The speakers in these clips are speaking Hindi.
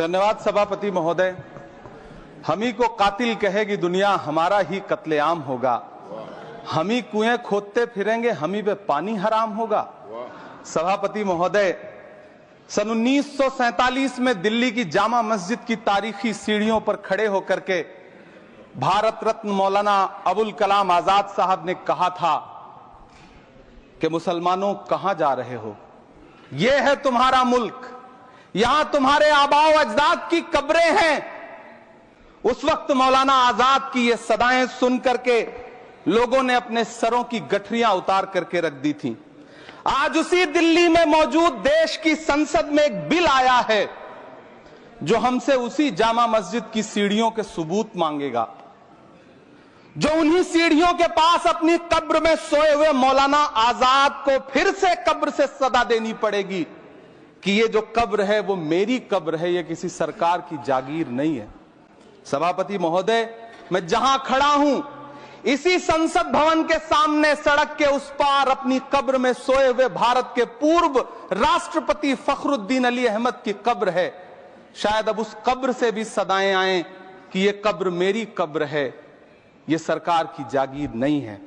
धन्यवाद सभापति महोदय। हम ही को कातिल कहेगी दुनिया, हमारा ही कत्लेआम होगा। हम ही कुएं खोदते फिरेंगे, हम ही पे पानी हराम होगा। सभापति महोदय, सन 1947 में दिल्ली की जामा मस्जिद की तारीखी सीढ़ियों पर खड़े होकर के भारत रत्न मौलाना अबुल कलाम आजाद साहब ने कहा था कि मुसलमानों कहां जा रहे हो, यह है तुम्हारा मुल्क, यहां तुम्हारे आबाओ अजदाद की कब्रें हैं। उस वक्त मौलाना आजाद की ये सदाएं सुन करके लोगों ने अपने सरों की गठरियां उतार करके रख दी थी। आज उसी दिल्ली में मौजूद देश की संसद में एक बिल आया है जो हमसे उसी जामा मस्जिद की सीढ़ियों के सबूत मांगेगा, जो उन्हीं सीढ़ियों के पास अपनी कब्र में सोए हुए मौलाना आजाद को फिर से कब्र से सदा देनी पड़ेगी कि ये जो कब्र है वो मेरी कब्र है, ये किसी सरकार की जागीर नहीं है। सभापति महोदय, मैं जहां खड़ा हूं इसी संसद भवन के सामने सड़क के उस पार अपनी कब्र में सोए हुए भारत के पूर्व राष्ट्रपति फखरुद्दीन अली अहमद की कब्र है। शायद अब उस कब्र से भी सदाएं आए कि ये कब्र मेरी कब्र है, ये सरकार की जागीर नहीं है।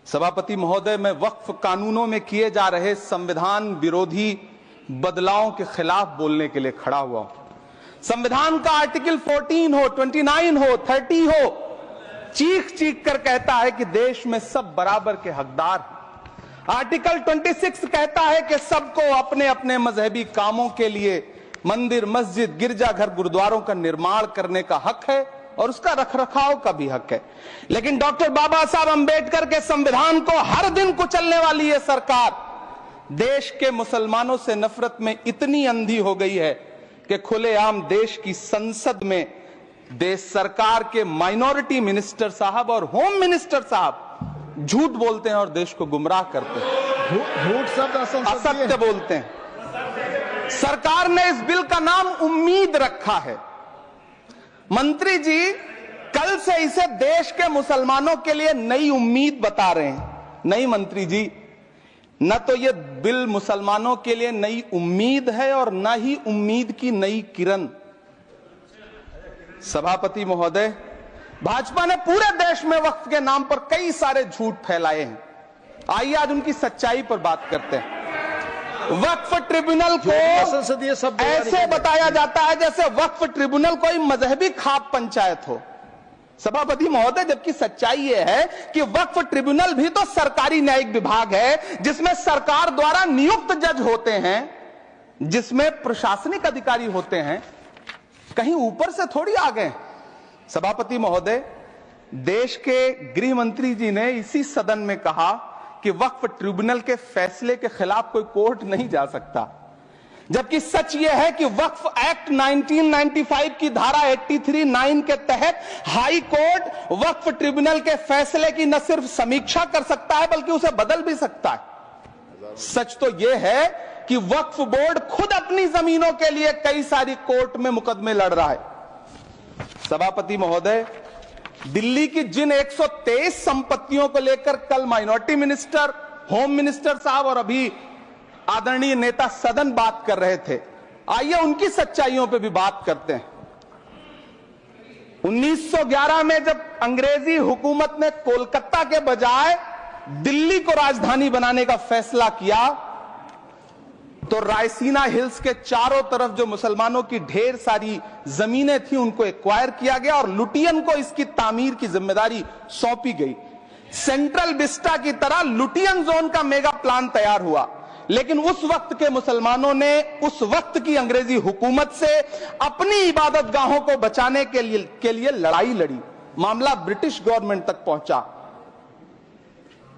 सभापति महोदय, मैं वक्फ कानूनों में किए जा रहे संविधान विरोधी बदलावों के खिलाफ बोलने के लिए खड़ा हुआ हूं। संविधान का आर्टिकल 14 हो, 29 हो, 30 हो, चीख चीख कर कहता है कि देश में सब बराबर के हकदार हैं। आर्टिकल 26 कहता है कि सबको अपने अपने मजहबी कामों के लिए मंदिर, मस्जिद, गिरजाघर, गुरुद्वारों का निर्माण करने का हक है और उसका रखरखाव का भी हक है। लेकिन डॉक्टर बाबा साहब अंबेडकर के संविधान को हर दिन कुचलने वाली ये सरकार देश के मुसलमानों से नफरत में इतनी अंधी हो गई है कि खुलेआम देश की संसद में देश सरकार के माइनॉरिटी मिनिस्टर साहब और होम मिनिस्टर साहब झूठ बोलते हैं और देश को गुमराह करते हैं, झूठ शब्द असत्य बोलते हैं। सरकार ने इस बिल का नाम उम्मीद रखा है। मंत्री जी कल से इसे देश के मुसलमानों के लिए नई उम्मीद बता रहे हैं। नहीं मंत्री जी, न तो यह बिल मुसलमानों के लिए नई उम्मीद है और न ही उम्मीद की नई किरण। सभापति महोदय, भाजपा ने पूरे देश में वक्फ के नाम पर कई सारे झूठ फैलाए हैं। आइए आज उनकी सच्चाई पर बात करते हैं। वक्फ ट्रिब्यूनल को ऐसे बताया जाता है जैसे वक्फ ट्रिब्यूनल कोई मजहबी खाप पंचायत हो। सभापति महोदय, जबकि सच्चाई यह है कि वक्फ ट्रिब्यूनल भी तो सरकारी न्यायिक विभाग है जिसमें सरकार द्वारा नियुक्त जज होते हैं, जिसमें प्रशासनिक अधिकारी होते हैं, कहीं ऊपर से थोड़ी आ गए। सभापति महोदय, देश के गृह मंत्री जी ने इसी सदन में कहा कि वक्फ ट्रिब्यूनल के फैसले के खिलाफ कोई कोर्ट नहीं जा सकता, जबकि सच यह है कि वक्फ एक्ट 1995 की धारा 83(9) के तहत हाई कोर्ट वक्फ ट्रिब्यूनल के फैसले की न सिर्फ समीक्षा कर सकता है बल्कि उसे बदल भी सकता है। सच तो यह है कि वक्फ बोर्ड खुद अपनी जमीनों के लिए कई सारी कोर्ट में मुकदमे लड़ रहा है। सभापति महोदय, दिल्ली की जिन 123 संपत्तियों को लेकर कल माइनॉरिटी मिनिस्टर, होम मिनिस्टर साहब और अभी आदरणीय नेता सदन बात कर रहे थे, आइए उनकी सच्चाइयों पे भी बात करते हैं। 1911 में जब अंग्रेजी हुकूमत ने कोलकाता के बजाय दिल्ली को राजधानी बनाने का फैसला किया तो रायसीना हिल्स के चारों तरफ जो मुसलमानों की ढेर सारी जमीनें थी उनको एक्वायर किया गया और लुटियन को इसकी तामीर की जिम्मेदारी सौंपी गई। सेंट्रल विस्टा की तरह लुटियन जोन का मेगा प्लान तैयार हुआ, लेकिन उस वक्त के मुसलमानों ने उस वक्त की अंग्रेजी हुकूमत से अपनी इबादत गाहों को बचाने के लिए लड़ाई लड़ी। मामला ब्रिटिश गवर्नमेंट तक पहुंचा।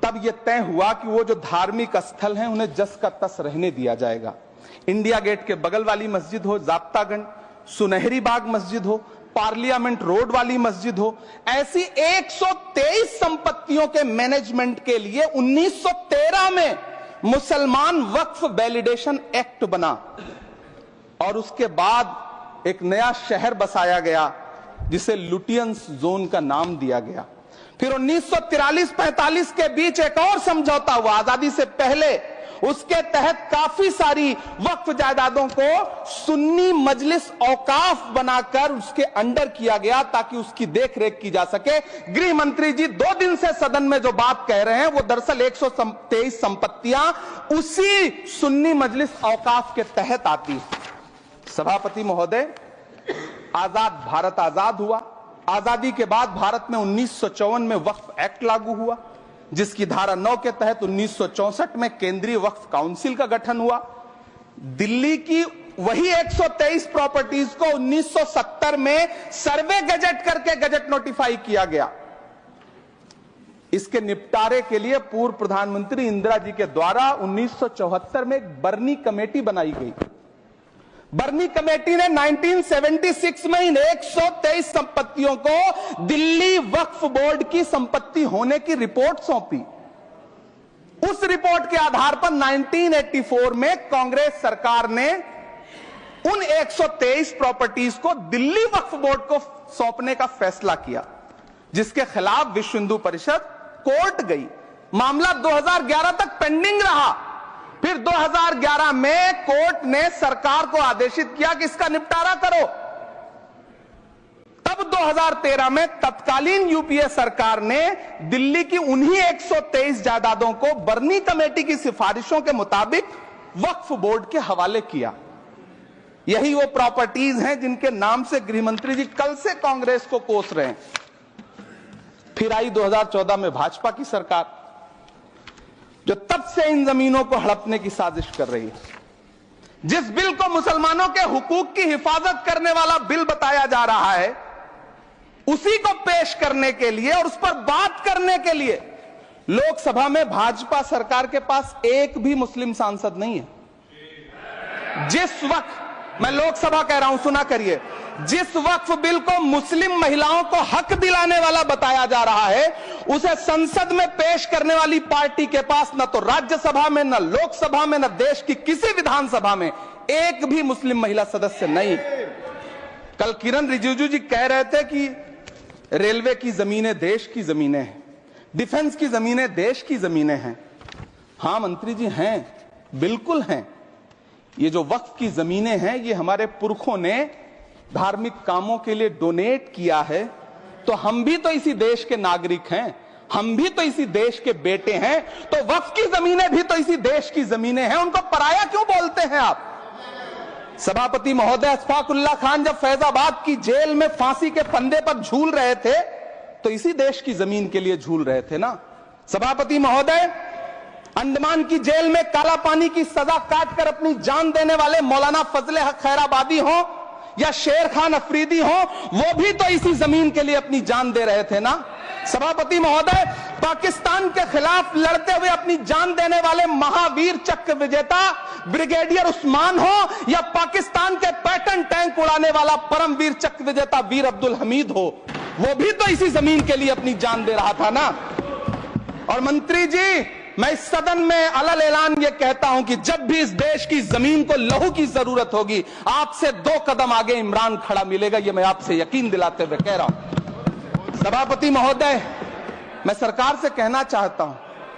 तब यह तय हुआ कि वो जो धार्मिक स्थल हैं उन्हें जस का तस रहने दिया जाएगा। इंडिया गेट के बगल वाली मस्जिद हो, जाप्तागंज, सुनहरी बाग मस्जिद हो, पार्लियामेंट रोड वाली मस्जिद हो, ऐसी 123 संपत्तियों के मैनेजमेंट के लिए 1913 में मुसलमान वक्फ वैलिडेशन एक्ट बना और उसके बाद एक नया शहर बसाया गया जिसे लुटियंस जोन का नाम दिया गया। फिर 1943-45 के बीच एक और समझौता हुआ आजादी से पहले उसके तहत काफी सारी वक्फ जायदादों को सुन्नी मजलिस औकाफ बनाकर उसके अंडर किया गया ताकि उसकी देखरेख की जा सके। गृह मंत्री जी 2 दिन से सदन में जो बात कह रहे हैं वो दरअसल 123 संपत्तियां उसी सुन्नी मजलिस औकाफ के तहत आती है। सभापति महोदय, आजाद भारत आजाद हुआ। आजादी के बाद भारत में 1954 में वक्फ एक्ट लागू हुआ, जिसकी धारा 9 के तहत 1964 में केंद्रीय वक्फ काउंसिल का गठन हुआ। दिल्ली की वही 123 प्रॉपर्टीज को 1970 में सर्वे गजट करके गजट नोटिफाई किया गया। इसके निपटारे के लिए पूर्व प्रधानमंत्री इंदिरा जी के द्वारा 1974 में एक बर्नी कमेटी बनाई गई। बर्नी कमेटी ने 1976 में इन 123 संपत्तियों को दिल्ली वक्फ बोर्ड की संपत्ति होने की रिपोर्ट सौंपी। उस रिपोर्ट के आधार पर 1984 में कांग्रेस सरकार ने उन 123 प्रॉपर्टीज को दिल्ली वक्फ बोर्ड को सौंपने का फैसला किया, जिसके खिलाफ विश्व हिंदू परिषद कोर्ट गई। मामला 2011 तक पेंडिंग रहा। फिर 2011 में कोर्ट ने सरकार को आदेशित किया कि इसका निपटारा करो। तब 2013 में तत्कालीन यूपीए सरकार ने दिल्ली की उन्हीं 123 जायदादों को बर्नी कमेटी की सिफारिशों के मुताबिक वक्फ बोर्ड के हवाले किया। यही वो प्रॉपर्टीज हैं जिनके नाम से गृह मंत्री जी कल से कांग्रेस को कोस रहे हैं। फिर आई 2014 में भाजपा की सरकार, जो तब से इन जमीनों को हड़पने की साजिश कर रही है। जिस बिल को मुसलमानों के हुकूक की हिफाजत करने वाला बिल बताया जा रहा है, उसी को पेश करने के लिए और उस पर बात करने के लिए लोकसभा में भाजपा सरकार के पास एक भी मुस्लिम सांसद नहीं है। जिस वक्त, मैं लोकसभा कह रहा हूं, सुना करिए, जिस वक्फ बिल को मुस्लिम महिलाओं को हक दिलाने वाला बताया जा रहा है, उसे संसद में पेश करने वाली पार्टी के पास न तो राज्यसभा में, न लोकसभा में, न देश की किसी विधानसभा में एक भी मुस्लिम महिला सदस्य नहीं। कल किरण रिजिजू जी कह रहे थे कि रेलवे की जमीनें देश की जमीनें हैं, डिफेंस की जमीनें देश की जमीनें हैं। हां मंत्री जी, हैं, बिल्कुल हैं। ये जो वक्फ की जमीनें हैं, ये हमारे पुरखों ने धार्मिक कामों के लिए डोनेट किया है। तो हम भी तो इसी देश के नागरिक हैं, हम भी तो इसी देश के बेटे हैं। तो वक्फ की जमीनें भी तो इसी देश की जमीनें हैं, उनको पराया क्यों बोलते हैं आप? सभापति महोदय, अशफाकुल्लाह खान जब फैजाबाद की जेल में फांसी के फंदे पर झूल रहे थे, तो इसी देश की जमीन के लिए झूल रहे थे ना। सभापति महोदय, अंडमान की जेल में काला पानी की सजा काटकर अपनी जान देने वाले मौलाना फजले हक खैराबादी हो या शेर खान अफरीदी हो, वो भी तो इसी जमीन के लिए अपनी जान दे रहे थे ना। सभापति महोदय, पाकिस्तान के खिलाफ लड़ते हुए अपनी जान देने वाले महावीर चक्र विजेता ब्रिगेडियर उस्मान हो या पाकिस्तान के पैटर्न टैंक उड़ाने वाला परमवीर चक्र विजेता वीर अब्दुल हमीद हो, वो भी तो इसी जमीन के लिए अपनी जान दे रहा था ना। और मंत्री जी, मैं इस सदन में अलल ऐलान ये कहता हूं कि जब भी इस देश की जमीन को लहू की जरूरत होगी, आपसे 2 कदम आगे इमरान खड़ा मिलेगा। ये मैं आपसे यकीन दिलाते हुए कह रहा हूं। सभापति महोदय, मैं सरकार से कहना चाहता हूं,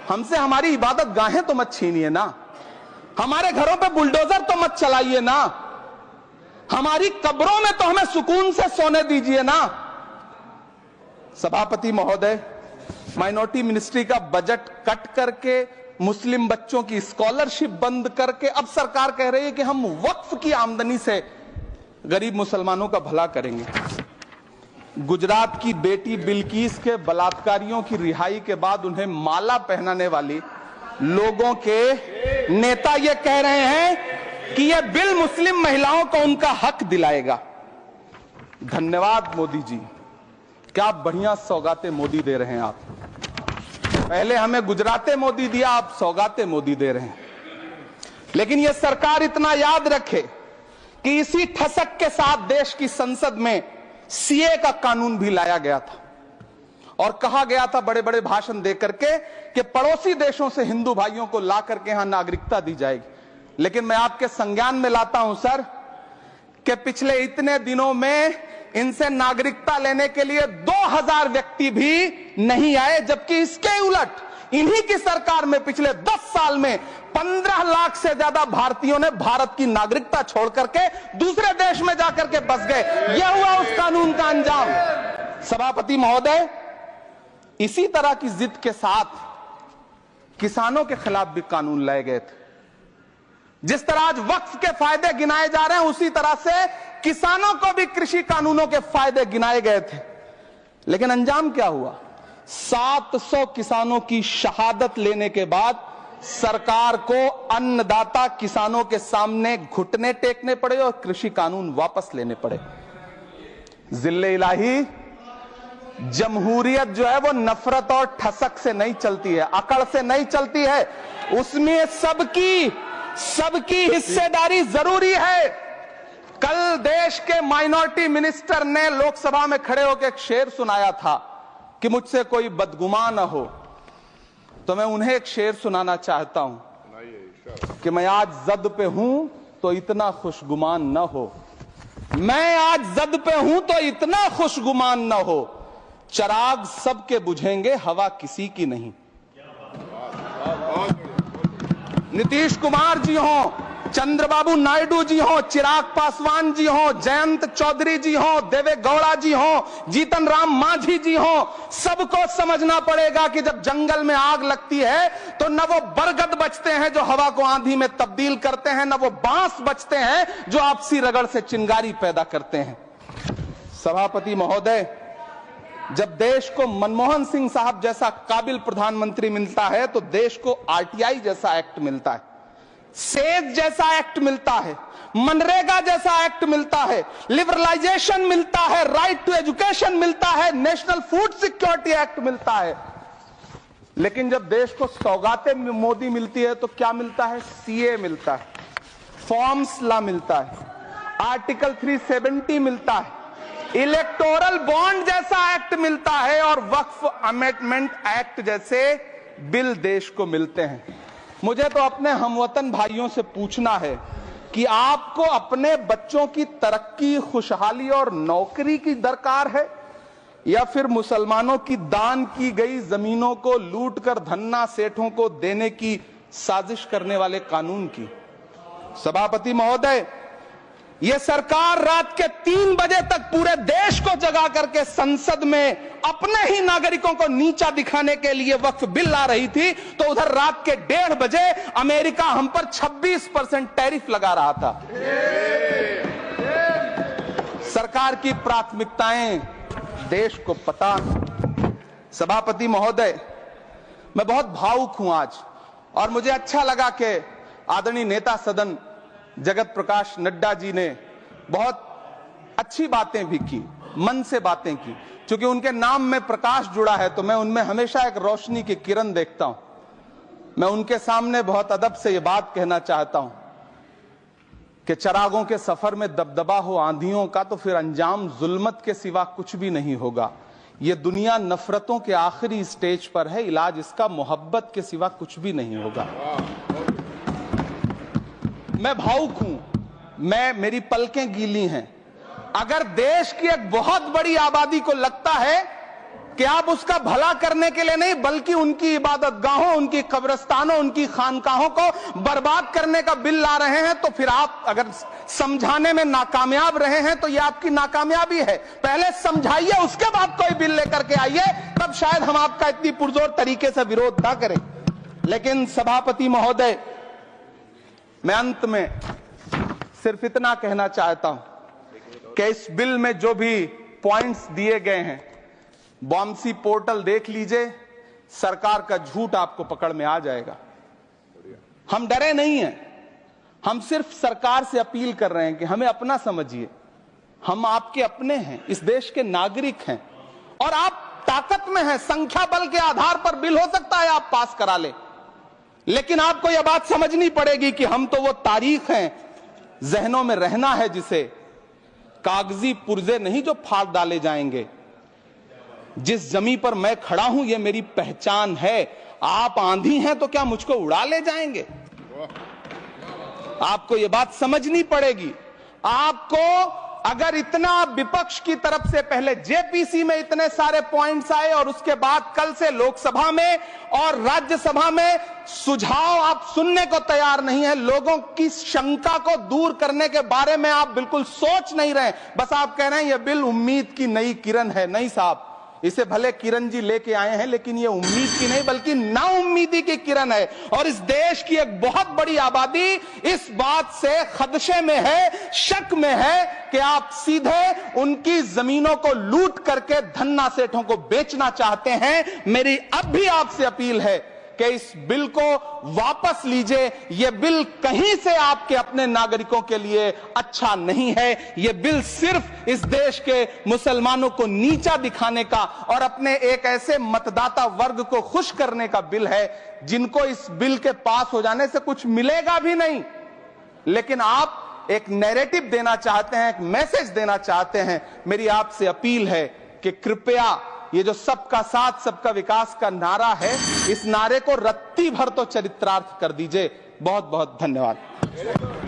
हमसे हमारी इबादत गाहें तो मत छीनिए ना, हमारे घरों पे बुलडोजर तो मत चलाइए ना, हमारी कब्रों में तो हमें सुकून से सोने दीजिए ना। सभापति महोदय, माइनॉरिटी मिनिस्ट्री का बजट कट करके, मुस्लिम बच्चों की स्कॉलरशिप बंद करके अब सरकार कह रही है कि हम वक्फ की आमदनी से गरीब मुसलमानों का भला करेंगे। गुजरात की बेटी बिल्किस के बलात्कारियों की रिहाई के बाद उन्हें माला पहनाने वाली लोगों के नेता ये कह रहे हैं कि यह बिल मुस्लिम महिलाओं को उनका हक दिलाएगा। धन्यवाद मोदी जी, क्या बढ़िया सौगातें मोदी दे रहे हैं आप। पहले हमें गुजराते मोदी दिया, आप सौगातें मोदी दे रहे हैं। लेकिन यह सरकार इतना याद रखे कि इसी ठसक के साथ देश की संसद में सीए का कानून भी लाया गया था और कहा गया था बड़े बड़े भाषण देकर के कि पड़ोसी देशों से हिंदू भाइयों को ला करके यहां नागरिकता दी जाएगी। लेकिन मैं आपके संज्ञान में लाता हूं सर कि पिछले इतने दिनों में इनसे नागरिकता लेने के लिए 2000 व्यक्ति भी नहीं आए, जबकि इसके उलट इन्हीं की सरकार में पिछले 10 साल में 15 लाख से ज्यादा भारतीयों ने भारत की नागरिकता छोड़ करके दूसरे देश में जाकर के बस गए। यह हुआ उस कानून का अंजाम। सभापति महोदय, इसी तरह की जिद के साथ किसानों के खिलाफ भी कानून लाए गए थे। जिस तरह आज वक्फ के फायदे गिनाए जा रहे हैं, उसी तरह से किसानों को भी कृषि कानूनों के फायदे गिनाए गए थे। लेकिन अंजाम क्या हुआ? 700 किसानों की शहादत लेने के बाद सरकार को अन्नदाता किसानों के सामने घुटने टेकने पड़े और कृषि कानून वापस लेने पड़े। जिल्ले इलाही, जमहूरियत जो है वो नफरत और ठसक से नहीं चलती है, अकड़ से नहीं चलती है। उसमें सबकी हिस्सेदारी जरूरी है। कल देश के माइनॉरिटी मिनिस्टर ने लोकसभा में खड़े होकर एक शेर सुनाया था कि मुझसे कोई बदगुमान न हो, तो मैं उन्हें एक शेर सुनाना चाहता हूं कि मैं आज जद पे हूं तो इतना खुशगुमान न हो, मैं आज जद पे हूं तो इतना खुशगुमान न हो, चराग सबके बुझेंगे हवा किसी की नहीं। नीतीश कुमार जी हो, चंद्रबाबू नायडू जी हो, चिराग पासवान जी हो, जयंत चौधरी जी हो, देवे गौड़ा जी हो, जीतन राम मांझी जी हो, सबको समझना पड़ेगा कि जब जंगल में आग लगती है तो न वो बरगद बचते हैं जो हवा को आंधी में तब्दील करते हैं, न वो बांस बचते हैं जो आपसी रगड़ से चिंगारी पैदा करते हैं। सभापति महोदय, जब देश को मनमोहन सिंह साहब जैसा काबिल प्रधानमंत्री मिलता है तो देश को आरटीआई जैसा एक्ट मिलता है, सेज जैसा एक्ट मिलता है, मनरेगा जैसा एक्ट मिलता है, लिबरलाइजेशन मिलता है, राइट टू एजुकेशन मिलता है, नेशनल फूड सिक्योरिटी एक्ट मिलता है। लेकिन जब देश को सौगातें मोदी मिलती है तो क्या मिलता है? सीए मिलता है, फॉर्म्स लॉ मिलता है, आर्टिकल 370 मिलता है, इलेक्टोरल बॉन्ड जैसा एक्ट मिलता है और वक्फ अमेंडमेंट एक्ट जैसे बिल देश को मिलते हैं। मुझे तो अपने हमवतन भाइयों से पूछना है कि आपको अपने बच्चों की तरक्की, खुशहाली और नौकरी की दरकार है या फिर मुसलमानों की दान की गई जमीनों को लूटकर धन्ना सेठों को देने की साजिश करने वाले कानून की? सभापति महोदय, यह सरकार रात के 3 बजे तक पूरे देश को जगा करके संसद में अपने ही नागरिकों को नीचा दिखाने के लिए वक्फ बिल ला रही थी, तो उधर रात के 1:30 बजे अमेरिका हम पर 26% टैरिफ लगा रहा था। सरकार की प्राथमिकताएं देश को पता। सभापति महोदय, मैं बहुत भावुक हूं आज, और मुझे अच्छा लगा कि आदरणीय नेता सदन जगत प्रकाश नड्डा जी ने बहुत अच्छी बातें भी की, मन से बातें की। क्योंकि उनके नाम में प्रकाश जुड़ा है तो मैं उनमें हमेशा एक रोशनी की किरण देखता हूं। मैं उनके सामने बहुत अदब से यह बात कहना चाहता हूं कि चरागों के सफर में दबदबा हो आंधियों का तो फिर अंजाम जुल्मत के सिवा कुछ भी नहीं होगा। यह दुनिया नफरतों के आखिरी स्टेज पर है, इलाज इसका मोहब्बत के सिवा कुछ भी नहीं होगा। मैं भावुक हूं, मेरी पलकें गीली हैं। अगर देश की एक बहुत बड़ी आबादी को लगता है कि आप उसका भला करने के लिए नहीं बल्कि उनकी इबादतगाहों, उनकी कब्रिस्तानों, उनकी खानकाहों को बर्बाद करने का बिल ला रहे हैं, तो फिर आप अगर समझाने में नाकामयाब रहे हैं तो यह आपकी नाकामयाबी है। पहले समझाइए, उसके बाद कोई बिल लेकर के आइए, तब शायद हम आपका इतनी पुरजोर तरीके से विरोध ना करें। लेकिन सभापति महोदय, मैं अंत में सिर्फ इतना कहना चाहता हूं कि इस बिल में जो भी पॉइंट्स दिए गए हैं, बॉम्सी पोर्टल देख लीजिए, सरकार का झूठ आपको पकड़ में आ जाएगा। हम डरे नहीं हैं, हम सिर्फ सरकार से अपील कर रहे हैं कि हमें अपना समझिए। हम आपके अपने हैं, इस देश के नागरिक हैं और आप ताकत में हैं। संख्या बल के आधार पर बिल हो सकता है आप पास करा ले, लेकिन आपको यह बात समझनी पड़ेगी कि हम तो वो तारीख हैं, जहनों में रहना है जिसे कागजी पुर्जे नहीं जो फाड़ डाले जाएंगे। जिस जमीन पर मैं खड़ा हूं यह मेरी पहचान है। आप आंधी हैं तो क्या मुझको उड़ा ले जाएंगे? आपको यह बात समझनी पड़ेगी। आपको अगर इतना विपक्ष की तरफ से पहले जेपीसी में इतने सारे पॉइंट्स आए और उसके बाद कल से लोकसभा में और राज्यसभा में सुझाव आप सुनने को तैयार नहीं है, लोगों की शंका को दूर करने के बारे में आप बिल्कुल सोच नहीं रहे, बस आप कह रहे हैं यह बिल उम्मीद की नई किरण है। नहीं साहब, इसे भले किरण जी लेके आए हैं, लेकिन ये उम्मीद की नहीं बल्कि नाउम्मीदी की किरण है। और इस देश की एक बहुत बड़ी आबादी इस बात से खदशे में है, शक में है कि आप सीधे उनकी जमीनों को लूट करके धन्ना सेठों को बेचना चाहते हैं। मेरी अब भी आपसे अपील है कि इस बिल को वापस लीजिए। यह बिल कहीं से आपके अपने नागरिकों के लिए अच्छा नहीं है। यह बिल सिर्फ इस देश के मुसलमानों को नीचा दिखाने का और अपने एक ऐसे मतदाता वर्ग को खुश करने का बिल है जिनको इस बिल के पास हो जाने से कुछ मिलेगा भी नहीं। लेकिन आप एक नैरेटिव देना चाहते हैं, एक मैसेज देना चाहते हैं। मेरी आपसे अपील है कि कृपया ये जो सबका साथ सबका विकास का नारा है, इस नारे को रत्ती भर तो चरित्रार्थ कर दीजिए। बहुत बहुत धन्यवाद।